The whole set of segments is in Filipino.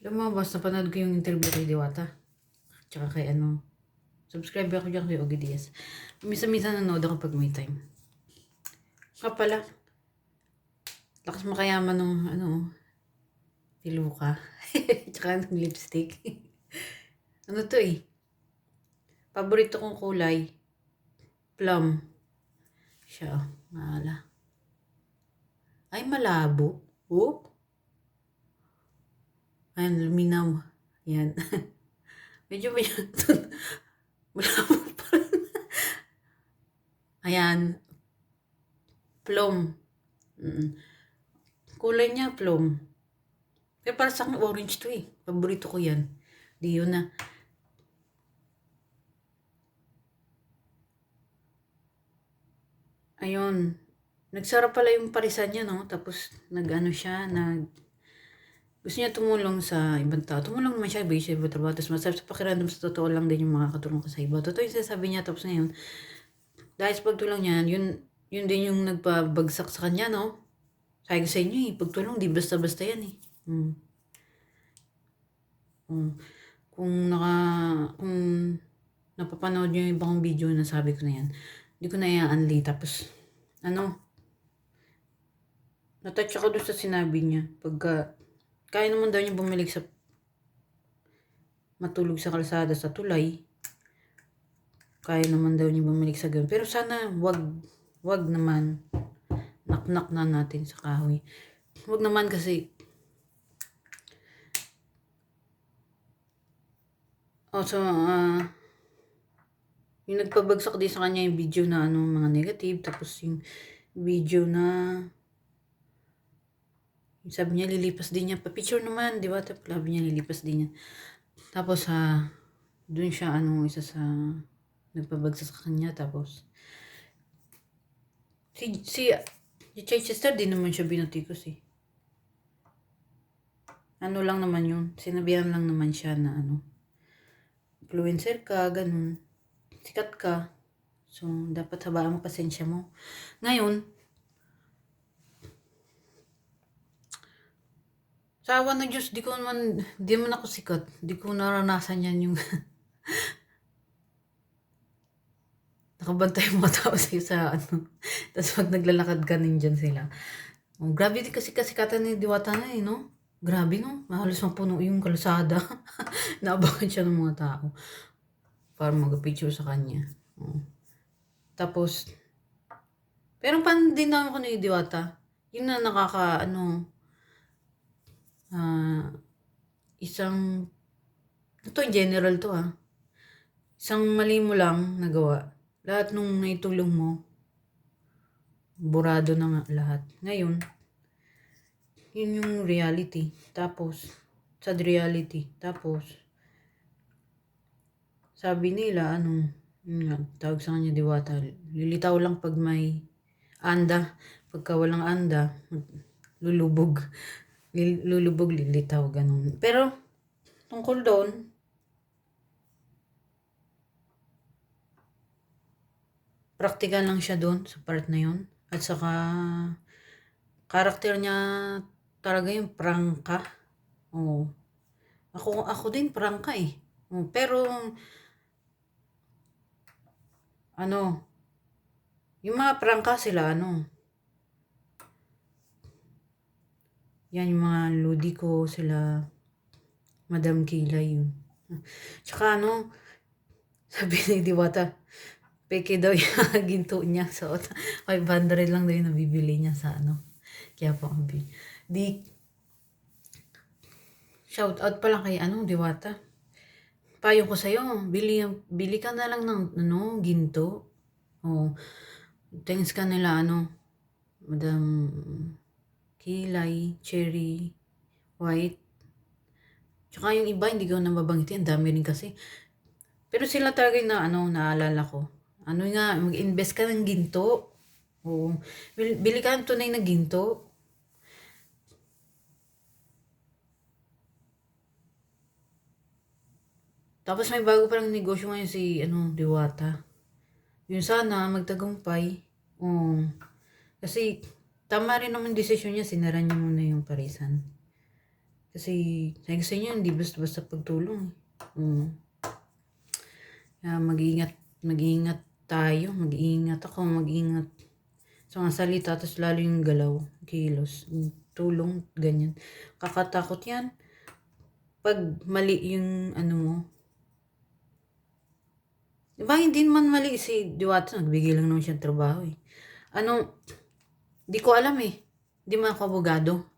Lumabas, napanood ko yung interview kay Diwata. Tsaka kay ano, subscribe ako dyan kay Ogie Diaz. Minsan-minsan nanood ako pag may time. Nga pala, lakas makayaman ng ano, piluka. Tsaka ng lipstick. Ano to eh? Paborito kong kulay, plum. Siya, maala. Ay, malabo. Oh, ayan, luminaw. Yan. medyo malabo pa rin. Ayan, plum. Mm. Kulay niya, plum. Pero para sa akin, orange to eh. Paborito ko yan. Di yun na. Ayun. Nagsara pala yung parisan niya, no? Tapos, nag-ano siya, gusto niya tumulong sa ibang tao. Tumulong naman siya, ibigay siya ibang trabaho. Tapos, masarap sa pakiramdam sa totoo lang din yung makakatulong ka sa iba. Totoo yung sinasabi niya. Tapos ngayon, dahil sa pagtulong niya, yun din yung nagpabagsak sa kanya, no? Sabi ko sa inyo eh, pagtulong, di basta-basta yan eh. Hmm. Hmm. Kung kung napapanood niyo yung ibang video na sabi ko na yan, hindi ko na i-unli. Tapos, ano, natouch ako doon sa sinabi niya. Pagka, kaya naman daw niya bumalik sa matulog sa kalsada sa tulay. Kaya naman daw niya bumalik sa ganun. Pero sana, wag naman. Knock-knock na natin sa kahoy. Wag naman kasi, yung nagpabagsak din sa kanya yung video na ano, mga negative. Tapos yung video na sabi niya lilipas din niya. Pa-picture naman, di ba? Tapos sabi niya lilipas din niya. Tapos dun siya ano, isa sa nagpabagsak sa kanya. Tapos si Chichester din naman siya binatikos eh. Ano lang naman yun. Sinabihan lang naman siya na ano, influencer ka, ganun. Sikat ka. So, dapat habaan mo pasensya mo. Ngayon, sa awa ng Diyos, di man ako sikat. Di ko naranasan yan yung nakabantay yung mga tao sa ano. Tapos pag naglalakad ka nandyan sila. Oh, grabe din kasi kasikatan ni Diwata na eh, no? Grabe, no? Halos mapuno yung kalsada. Naabangan siya ng mga tao para mag-picture sa kanya. Oh. Tapos, pero pan din naman ako ni Diwata. Yun na ano, isang, ito general to isang mali mo lang nagawa. Lahat nung naitulong mo, burado na nga lahat. Ngayon, yun yung reality. Tapos, sad reality. Tapos, sabi nila, yun nga, tawag sa kanya Diwata, lilitaw lang pag may anda. Pagka walang anda, lulubog. Lulubog, lilitaw, ganun. Pero, tungkol doon, practical lang siya doon sa part na yun. At saka, karakter niya talaga yung prangka. Oo. Ako din prangka eh. Oo, pero, ano, yung mga prangka sila, yan yung mga ludi ko sila, Madam Kilay yun. Tsaka sabi ni Diwata, peke daw yung ginto niya. So, 500 lang daw yung nabibili niya sa Kaya po, di, shout out pa lang kay Diwata. Payo ko sa'yo, bili ka na lang ng ginto. Oh, thanks ka nila Madam Kilay, Cherry, White. Tsaka yung iba, hindi ko na mabanggitin. Ang dami rin kasi. Pero sila talaga yung naalala ko. Nga, mag-invest ka ng ginto. Oo. Bili ka ng tunay na ginto. Tapos may bago parang negosyo ngayon si Diwata. Yun sana magtagumpay. Kasi tama rin naman desisyon niya, sinara niya muna yung parisan. Kasi sabi ko sa inyo, hindi basta-basta pagtulong. Kaya mag-iingat tayo, mag-iingat ako, mag-iingat sa mga salita, tapos lalo yung galaw, kilos, tulong, ganyan. Kakatakot yan. Pag mali yung ano mo, diba hindi naman mali si Diwata, nagbigay lang naman siya ng trabaho eh. Di ko alam eh. Di man ako abogado.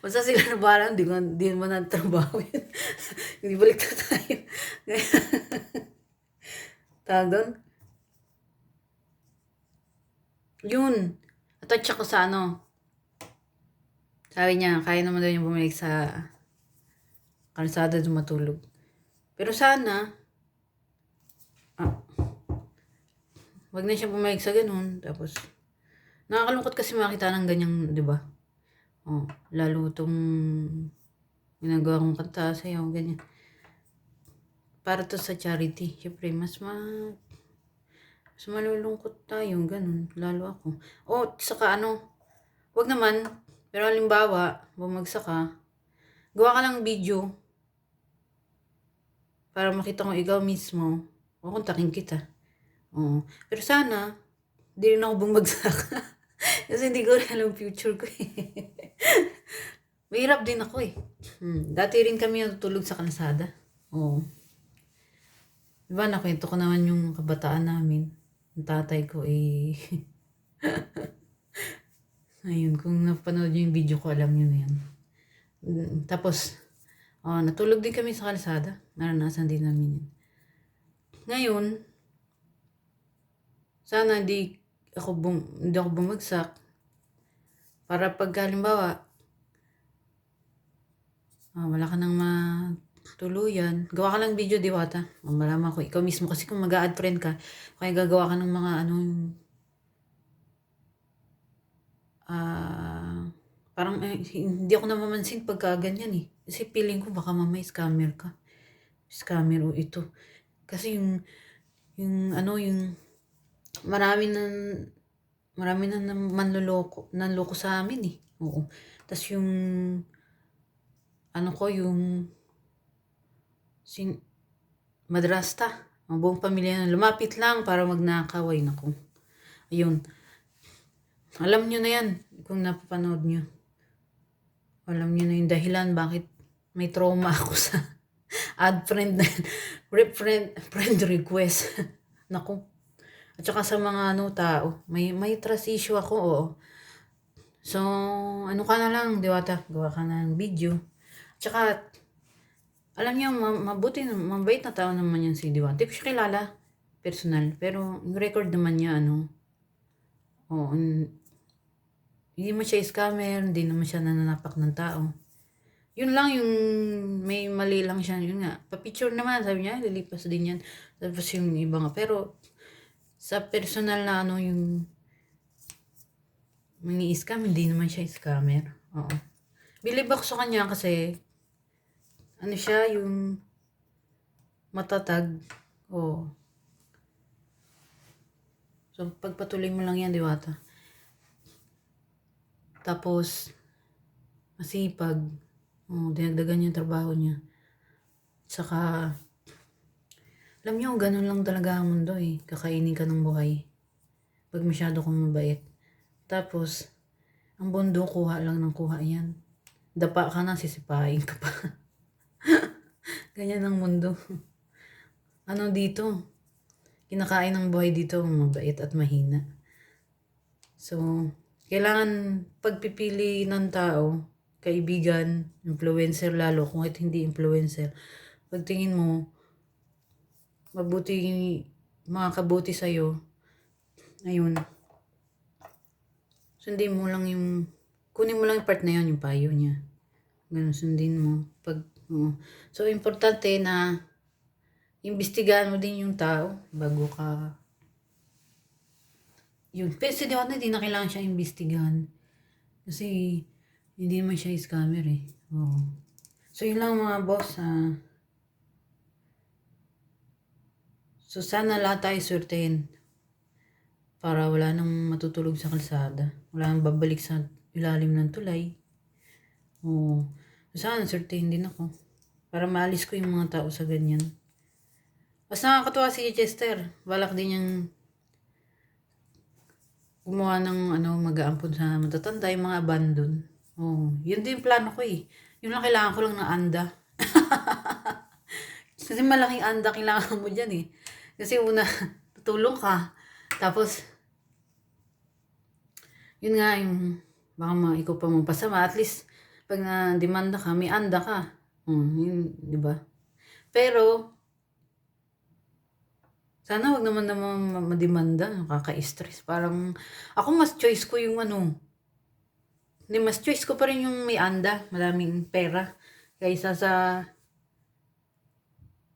Basta sila na bahala, di naman ang trabaho yun. Hindi balik na tayo. Tawag doon. Yun. At ko sa ano. Sabi niya, kaya naman daw yung bumalik sa kalsada doon matulog. Pero sana, wag na siya bumalik sa ganun. Tapos, nakakalungkot kasi makita ng ganyang, di ba? Lalo itong ginagawa kong kanta, sayaw, ganyan. Para to sa charity. Siyempre, mas malulungkot tayo, ganun. Lalo ako. Saka wag naman, pero halimbawa, bumagsak ka, gawa ka ng video para makita ko ikaw mismo, kontakin kita. Pero sana, di rin ako bumagsak. Kasi hindi ko rin alam future ko eh. Mahirap din ako eh. Dati rin kami natutulog sa kalsada. Diba, nakwento ko naman yung kabataan namin. Ang tatay ko eh. Ayun, kung napanood yung video ko, alam nyo na yan. Tapos, natulog din kami sa kalsada. Naranasan din namin yan. Ngayon, sana hindi ako bumagsak. Para pag halimbawa, wala ka nang matuluyan, gawa ka lang video, Diwata. Malaman ko, ikaw mismo, kasi kung mag-a-add friend ka, kaya gagawa ka ng mga parang hindi ako namamansin pagka ganyan eh. Kasi feeling ko baka mamay scammer ka. Scammer o ito. Kasi yung marami na nanloko sa amin eh. Tapos yung madrasta, ang buong pamilya na lumapit lang para magnakaw. Naku. Ayun. Alam nyo na yan kung napapanood nyo. Alam nyo na yung dahilan bakit may trauma ako sa add friend friend request. Naku. At saka sa mga tao, may trust issue ako, So, ka na lang, Diwata, gawa ka na ng video. At saka, alam niyo, mabait na tao naman yan si Diwata. Hindi ko siya kilala, personal. Pero, yung record naman niya, hindi mo siya scammer, hindi naman siya nananapak ng tao. Yun lang yung may mali lang siya. Yun nga, pa-picture naman, sabi niya, lilipas din yan. Tapos yung iba nga. Pero, sa personal na yung mini-scam, hindi naman siya scammer. Believe ako sa kanya kasi, siya yung matatag. So, pagpatuloy mo lang yan, Diwata. Tapos, masipag. Dinagdagan yung trabaho niya. Saka, alam niyo, ganun lang talaga ang mundo eh. Kakainin ka ng buhay. Pag masyado kang mabait. Tapos, ang mundo, kuha lang ng kuha yan. Dapa ka na, sisipain ka pa. Ganyan ang mundo. Dito? Kinakain ng buhay dito, mabait at mahina. So, kailangan pagpipili ng tao, kaibigan, influencer lalo, kung hindi influencer, pagtingin mo, makakabuti sa'yo, ayun, sundin mo lang kunin mo lang yung part na yun, yung payo niya. Ganun, sundin mo. So, importante na imbestigahan mo din yung tao bago ka yun. Pero si Diwata, hindi na kailangan siya imbestigahan. Kasi, hindi naman siya scammer eh. So, yun lang mga boss. So, sana lahat tayo swertein para wala nang matutulog sa kalsada. Wala nang babalik sa ilalim ng tulay. Oo. Sana certain din ako. Para maalis ko yung mga tao sa ganyan. Mas nakakatuwa si Chester. Balak din niyang gumawa ng mag-aampon sa matatanda, yung mga abandon. Oh, yun din yung plano ko eh. Yun lang, kailangan ko lang ng anda. Kasi malaking anda kailangan mo dyan eh. Kasi una, tutulong ka. Tapos, yun nga yung baka ikaw pa mong pasama. At least, pag na-demanda ka, may anda ka. Yun, di ba? Pero, sana wag naman mademanda. Nakaka-stress. Parang, ako mas choice ko yung hindi, mas choice ko pa rin yung may anda, maraming pera, kaysa sa,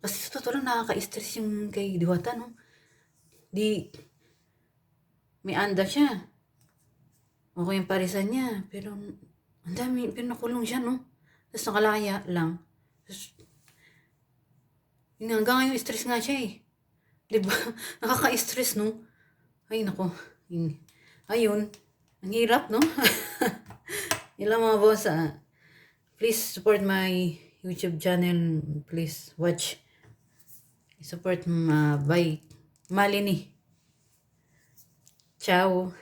kasi sa totoo lang nakaka-stress yung kay Diwata, no? Di, may anda siya. Okay yung parisan niya, pero, ang dami, pinakulong siya, no? Tapos nakalaya lang. Tapos, yun nga, hanggang ngayon stress nga siya eh. Di ba? Nakaka-stress, no? Ay, nako. Ayun. Ang hirap, no? Yun lang mga boss, please support my YouTube channel. Please watch. Support by Malini. Ciao.